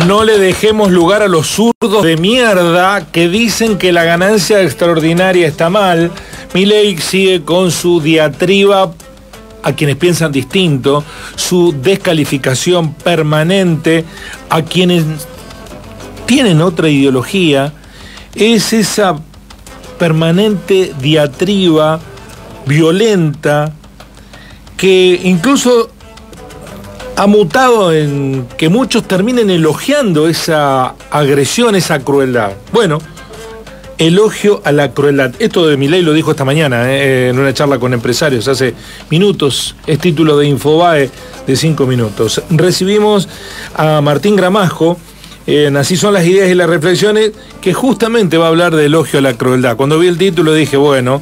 No le dejemos lugar a los zurdos de mierda que dicen que la ganancia extraordinaria está mal. Milei sigue con su diatriba a quienes piensan distinto, su descalificación permanente a quienes tienen otra ideología. Es esa permanente diatriba violenta que incluso ha mutado en que muchos terminen elogiando esa agresión, esa crueldad. Bueno, elogio a la crueldad. Esto de Milei lo dijo esta mañana en una charla con empresarios, hace minutos. Es título de Infobae de 5 minutos. Recibimos a Martín Gramajo, Así son las ideas y las reflexiones, que justamente va a hablar de elogio a la crueldad. Cuando vi el título dije, bueno,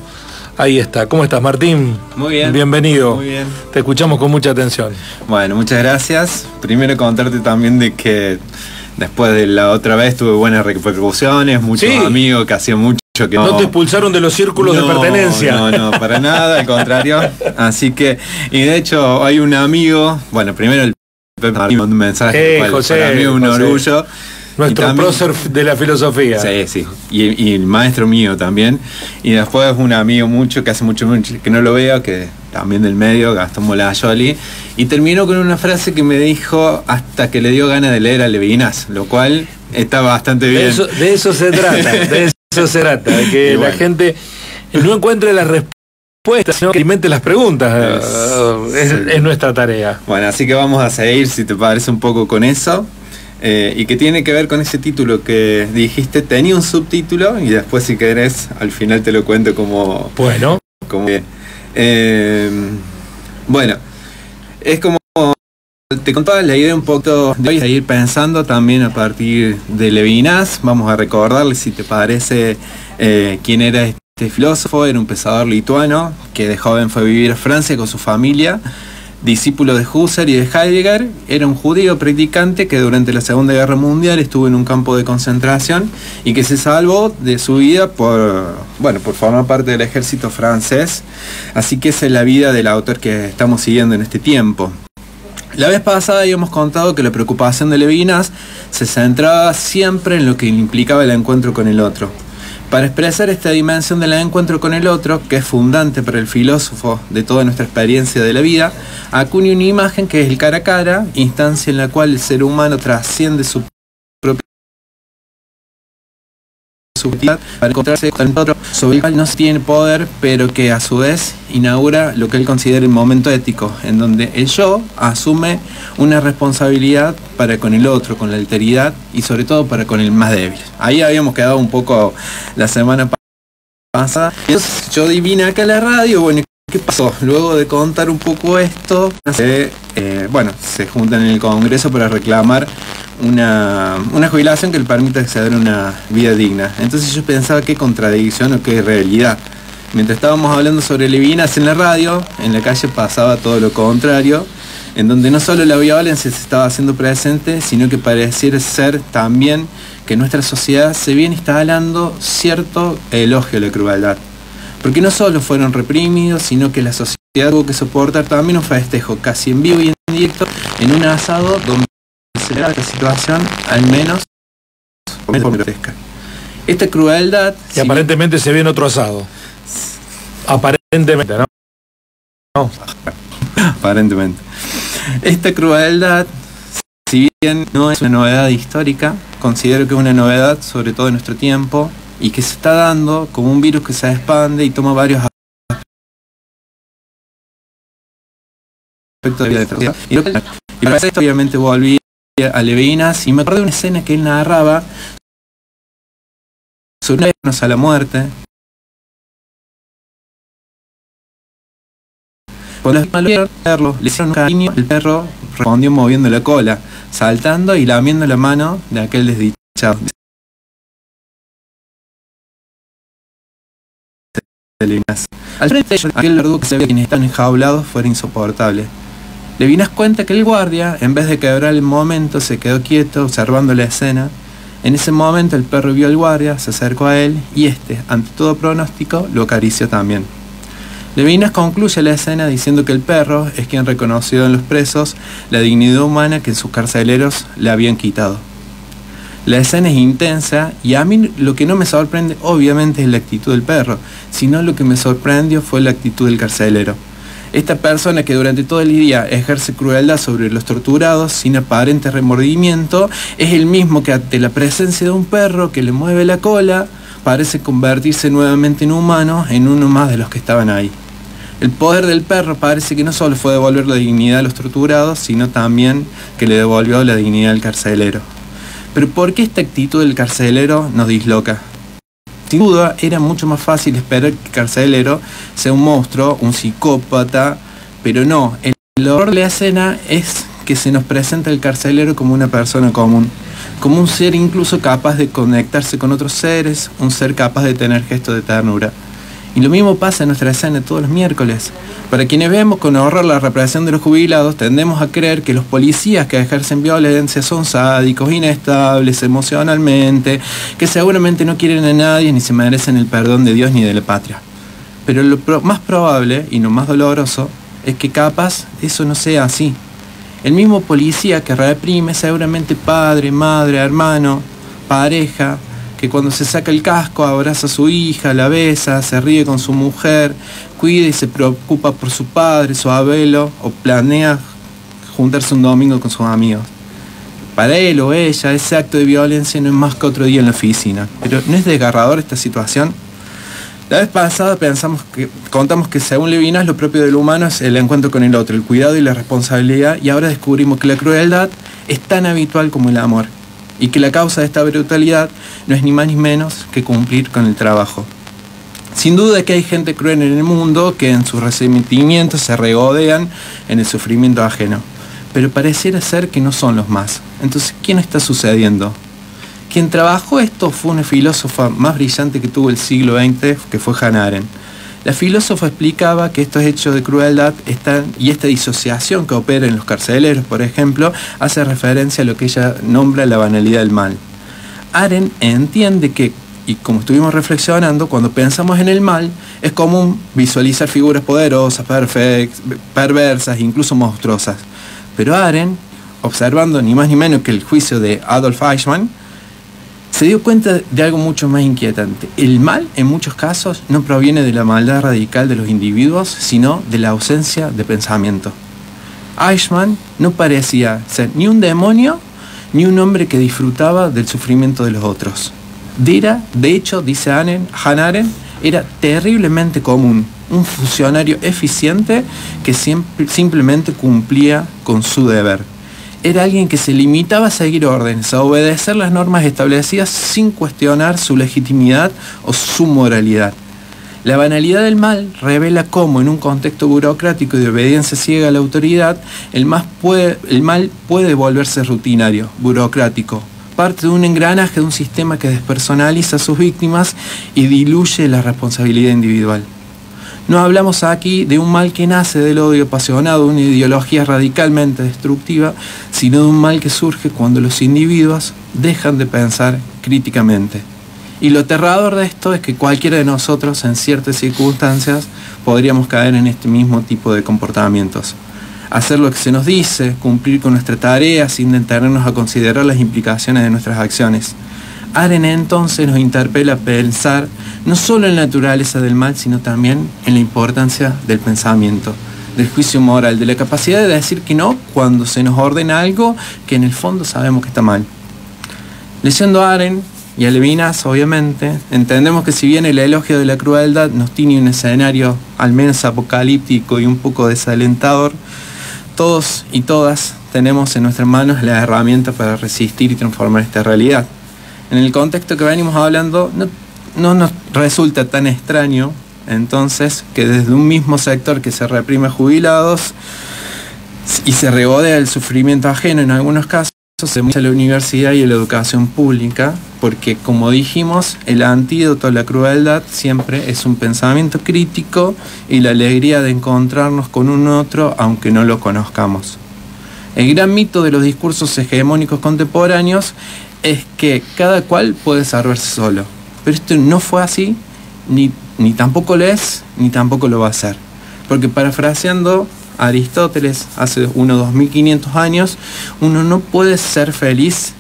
ahí está. ¿Cómo estás, Martín? Muy bien. Bienvenido. Muy bien. Te escuchamos con mucha atención. Bueno, muchas gracias. Primero contarte también de que después de la otra vez tuve buenas repercusiones, muchos amigos que hacían mucho que no te expulsaron de los círculos de pertenencia. No, para nada, al contrario. Así que, y de hecho hay un amigo, bueno, primero el un mensaje, José, para mí es un orgullo. Nuestro también, prócer de la filosofía. Sí. Y el maestro mío también. Y después un amigo mucho, que hace mucho que no lo veo, que también del medio, Gastón Molayoli. Y terminó con una frase que me dijo hasta que le dio ganas de leer a Levinas, lo cual está bastante bien. De eso se trata, de que la gente no encuentre las respuestas, sino que alimente las preguntas. Es nuestra tarea. Bueno, así que vamos a seguir, si te parece, un poco con eso. Y que tiene que ver con ese título que dijiste. Tenía un subtítulo y después, si querés, al final te lo cuento como... Bueno. Bueno, es como... Te contaba la idea un poco de hoy, de ir pensando también a partir de Levinas. Vamos a recordarle, si te parece, quién era este filósofo. Era un pensador lituano que de joven fue a vivir a Francia con su familia. Discípulo de Husserl y de Heidegger, era un judío practicante que durante la Segunda Guerra Mundial estuvo en un campo de concentración y que se salvó de su vida por formar parte del ejército francés. Así que esa es la vida del autor que estamos siguiendo en este tiempo. La vez pasada habíamos contado que la preocupación de Levinas se centraba siempre en lo que implicaba el encuentro con el otro. Para expresar esta dimensión del encuentro con el otro, que es fundante para el filósofo de toda nuestra experiencia de la vida, acuña una imagen que es el cara a cara, instancia en la cual el ser humano trasciende su propia subjetividad para encontrarse con el otro, sobre el cual no se tiene poder, pero que a su vez inaugura lo que él considera el momento ético, en donde el yo asume una responsabilidad para con el otro, con la alteridad y sobre todo para con el más débil. Ahí habíamos quedado un poco la semana pasada. Entonces yo vine acá a la radio, bueno, ¿qué pasó? Luego de contar un poco esto, se juntan en el Congreso para reclamar una jubilación que le permita acceder a una vida digna. Entonces yo pensaba qué contradicción o qué realidad. Mientras estábamos hablando sobre Levinas en la radio, en la calle pasaba todo lo contrario, en donde no solo la violencia se estaba haciendo presente, sino que pareciera ser también que en nuestra sociedad se viene instalando cierto elogio a la crueldad. Porque no solo fueron reprimidos, sino que la sociedad tuvo que soportar también un festejo casi en vivo y en directo en un asado donde se le da la situación, al menos por grotesca. Esta crueldad... Y aparentemente se ve en otro asado. Aparentemente, ¿no? No. Aparentemente. Esta crueldad, si bien no es una novedad histórica, considero que es una novedad sobre todo en nuestro tiempo y que se está dando como un virus que se expande y toma varios aspectos de la sociedad. Y para esto obviamente volví a Levinas y me acordé de una escena que él narraba sobre a la muerte. Cuando le hicieron un cariño, el perro respondió moviendo la cola, saltando y lamiendo la mano de aquel desdichado. Al frente de ellos, aquel verdugo que se veía quienes estaban enjaulados fuera insoportable. Levinas cuenta que el guardia, en vez de quebrar el momento, se quedó quieto observando la escena. En ese momento el perro vio al guardia, se acercó a él y ante todo pronóstico, lo acarició también. Levinas concluye la escena diciendo que el perro es quien reconoció en los presos la dignidad humana que en sus carceleros le habían quitado. La escena es intensa y a mí lo que no me sorprende obviamente es la actitud del perro, sino lo que me sorprendió fue la actitud del carcelero. Esta persona que durante todo el día ejerce crueldad sobre los torturados sin aparente remordimiento es el mismo que ante la presencia de un perro que le mueve la cola parece convertirse nuevamente en humano, en uno más de los que estaban ahí. El poder del perro parece que no solo fue devolver la dignidad a los torturados, sino también que le devolvió la dignidad al carcelero. Pero ¿por qué esta actitud del carcelero nos disloca? Sin duda, era mucho más fácil esperar que el carcelero sea un monstruo, un psicópata, pero no. El horror de la escena es que se nos presenta el carcelero como una persona común, como un ser incluso capaz de conectarse con otros seres, un ser capaz de tener gestos de ternura. Y lo mismo pasa en nuestra escena todos los miércoles. Para quienes vemos con horror la represión de los jubilados, tendemos a creer que los policías que ejercen violencia son sádicos, inestables emocionalmente, que seguramente no quieren a nadie ni se merecen el perdón de Dios ni de la patria. Pero lo más probable y lo más doloroso es que capaz eso no sea así. El mismo policía que reprime seguramente padre, madre, hermano, pareja, que cuando se saca el casco abraza a su hija, la besa, se ríe con su mujer, cuida y se preocupa por su padre, su abuelo, o planea juntarse un domingo con sus amigos. Para él o ella, ese acto de violencia no es más que otro día en la oficina. Pero ¿no es desgarrador esta situación? La vez pasada contamos que según Levinas lo propio del humano es el encuentro con el otro, el cuidado y la responsabilidad, y ahora descubrimos que la crueldad es tan habitual como el amor. Y que la causa de esta brutalidad no es ni más ni menos que cumplir con el trabajo. Sin duda que hay gente cruel en el mundo que en sus resentimientos se regodean en el sufrimiento ajeno. Pero pareciera ser que no son los más. Entonces, ¿quién está sucediendo? Quien trabajó esto fue una filósofa más brillante que tuvo el siglo XX, que fue Hannah Arendt. La filósofa explicaba que estos hechos de crueldad y esta disociación que opera en los carceleros, por ejemplo, hace referencia a lo que ella nombra la banalidad del mal. Arendt entiende que, y como estuvimos reflexionando, cuando pensamos en el mal, es común visualizar figuras poderosas, perversas, incluso monstruosas. Pero Arendt, observando ni más ni menos que el juicio de Adolf Eichmann, se dio cuenta de algo mucho más inquietante. El mal, en muchos casos, no proviene de la maldad radical de los individuos, sino de la ausencia de pensamiento. Eichmann no parecía ser ni un demonio, ni un hombre que disfrutaba del sufrimiento de los otros. De hecho, dice Hannah Arendt, era terriblemente común, un funcionario eficiente que simplemente cumplía con su deber. Era alguien que se limitaba a seguir órdenes, a obedecer las normas establecidas sin cuestionar su legitimidad o su moralidad. La banalidad del mal revela cómo en un contexto burocrático y de obediencia ciega a la autoridad, el mal puede volverse rutinario, burocrático, parte de un engranaje de un sistema que despersonaliza a sus víctimas y diluye la responsabilidad individual. No hablamos aquí de un mal que nace del odio apasionado, una ideología radicalmente destructiva, sino de un mal que surge cuando los individuos dejan de pensar críticamente. Y lo aterrador de esto es que cualquiera de nosotros, en ciertas circunstancias, podríamos caer en este mismo tipo de comportamientos. Hacer lo que se nos dice, cumplir con nuestra tarea sin detenernos a considerar las implicaciones de nuestras acciones. Arendt entonces nos interpela a pensar no solo en la naturaleza del mal, sino también en la importancia del pensamiento, del juicio moral, de la capacidad de decir que no cuando se nos ordena algo que en el fondo sabemos que está mal. Leyendo a Arendt y a Levinas, obviamente, entendemos que si bien el elogio de la crueldad nos tiene un escenario al menos apocalíptico y un poco desalentador, todos y todas tenemos en nuestras manos las herramientas para resistir y transformar esta realidad. En el contexto que venimos hablando, no nos resulta tan extraño, entonces, que desde un mismo sector que se reprime a jubilados y se regodea el sufrimiento ajeno en algunos casos, se muestra la universidad y la educación pública, porque, como dijimos, el antídoto a la crueldad siempre es un pensamiento crítico y la alegría de encontrarnos con un otro, aunque no lo conozcamos. El gran mito de los discursos hegemónicos contemporáneos es que cada cual puede salvarse solo. Pero esto no fue así, ni tampoco lo es, ni tampoco lo va a ser. Porque parafraseando a Aristóteles hace unos 2500 años, uno no puede ser feliz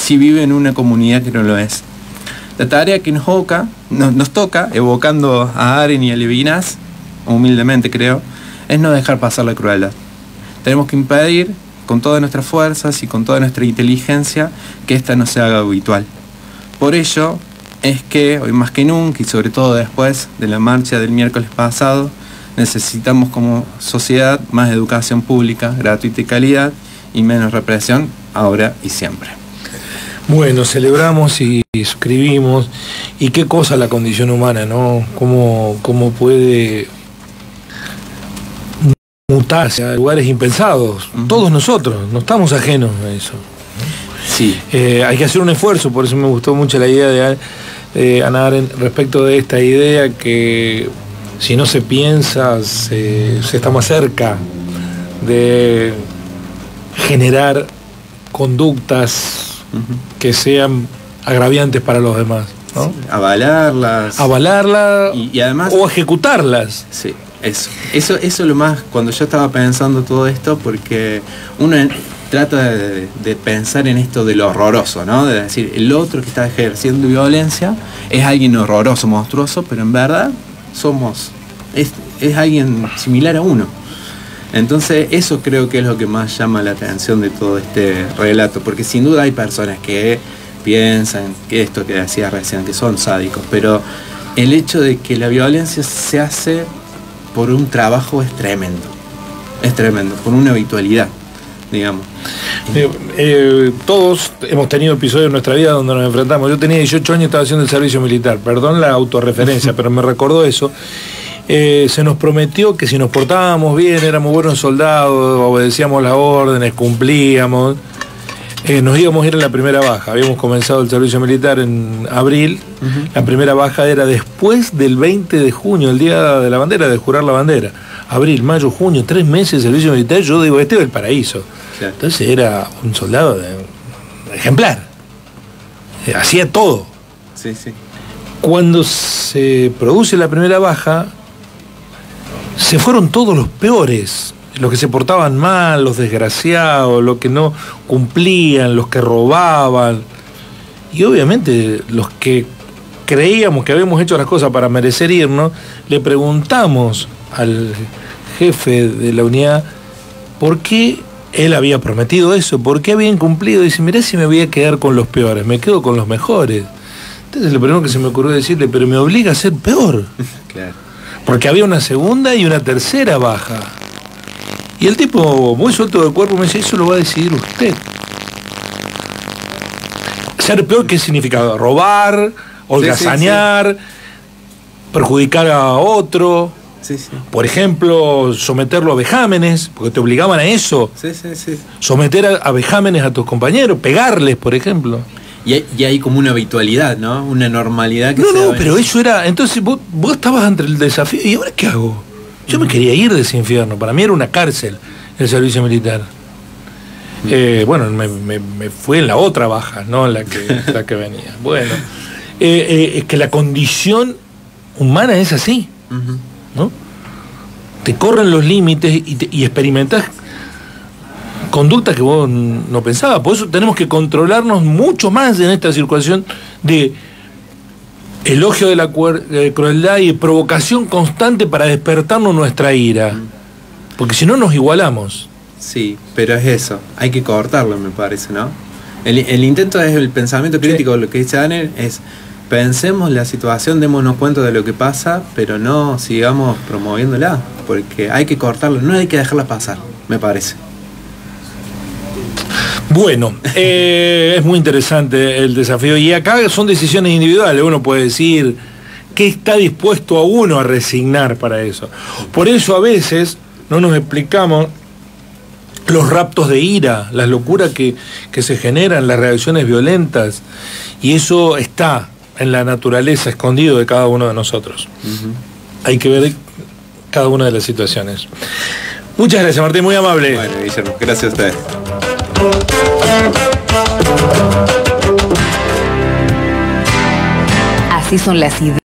si vive en una comunidad que no lo es. La tarea que nos toca, evocando a Aren y a Levinas, humildemente creo, es no dejar pasar la crueldad. Tenemos que impedir con todas nuestras fuerzas y con toda nuestra inteligencia que esta no se haga habitual. Por ello es que hoy más que nunca, y sobre todo después de la marcha del miércoles pasado, necesitamos como sociedad más educación pública, gratuita y calidad, y menos represión, ahora y siempre. Bueno, celebramos y suscribimos. Y qué cosa la condición humana, ¿no? Cómo puede mutarse a lugares impensados. Todos nosotros, no estamos ajenos a eso. Sí. Hay que hacer un esfuerzo, por eso me gustó mucho la idea de Hannah Arendt respecto de esta idea que si no se piensa, se está más cerca de generar conductas que sean agraviantes para los demás, ¿no? Sí, avalarlas y además, o ejecutarlas. Sí, eso es lo más, cuando yo estaba pensando todo esto, porque uno trata de pensar en esto de lo horroroso, ¿no? De decir, el otro que está ejerciendo violencia es alguien horroroso, monstruoso, pero en verdad es alguien similar a uno. Entonces eso creo que es lo que más llama la atención de todo este relato, porque sin duda hay personas que piensan que esto que decía recién, que son sádicos, pero el hecho de que la violencia se hace por un trabajo es tremendo, por una habitualidad, digamos. Todos hemos tenido episodios en nuestra vida donde nos enfrentamos. Yo tenía 18 años y estaba haciendo el servicio militar, perdón la autorreferencia, pero me recordó eso. Se nos prometió que si nos portábamos bien, éramos buenos soldados, obedecíamos las órdenes, cumplíamos, nos íbamos a ir en la primera baja. Habíamos comenzado el servicio militar en abril. La primera baja era después del 20 de junio, el día de la bandera, de jurar la bandera. Abril, mayo, junio, 3 meses de servicio militar. Yo digo, este es el paraíso. Claro. Entonces era un soldado ejemplar. Hacía todo. Sí, sí. Cuando se produce la primera baja, se fueron todos los peores, los que se portaban mal, los desgraciados, los que no cumplían, los que robaban. Y obviamente los que creíamos que habíamos hecho las cosas para merecer irnos, le preguntamos al jefe de la unidad por qué él había prometido eso, por qué había incumplido. Y dice, mirá, si me voy a quedar con los peores, me quedo con los mejores. Entonces lo primero que se me ocurrió decirle, pero me obliga a ser peor. Claro. Porque había una segunda y una tercera baja. Y el tipo, muy suelto del cuerpo, me dice, eso lo va a decidir usted. Ser peor, ¿qué significa? Robar, holgazanear, perjudicar a otro. Sí, sí. Por ejemplo, someterlo a vejámenes, porque te obligaban a eso. Sí, sí, sí. Someter a vejámenes a tus compañeros, pegarles, por ejemplo. Y hay como una habitualidad, ¿no? Una normalidad que No, pero eso era... Entonces vos estabas ante el desafío, ¿y ahora qué hago? Yo me quería ir de ese infierno. Para mí era una cárcel el servicio militar. Bueno, me fui en la otra baja, no en la que venía. Bueno, es que la condición humana es así, ¿no? Te corren los límites y experimentás conductas que vos no pensabas. Por eso tenemos que controlarnos mucho más en esta situación de elogio de la crueldad y provocación constante para despertarnos nuestra ira. Porque si no nos igualamos. Sí, pero es eso, hay que cortarlo, me parece, ¿no? El intento es el pensamiento crítico, lo que dice Daniel es: pensemos la situación, démonos cuenta de lo que pasa, pero no sigamos promoviéndola, porque hay que cortarlo, no hay que dejarla pasar, me parece. Bueno, es muy interesante el desafío, y acá son decisiones individuales. Uno puede decir qué está dispuesto a uno a resignar para eso. Por eso a veces no nos explicamos los raptos de ira, las locuras que se generan, las reacciones violentas, y eso está en la naturaleza, escondido de cada uno de nosotros. Hay que ver cada una de las situaciones. Muchas gracias, Martín, muy amable. Bueno, Guillermo, gracias a ustedes. Así son las ideas.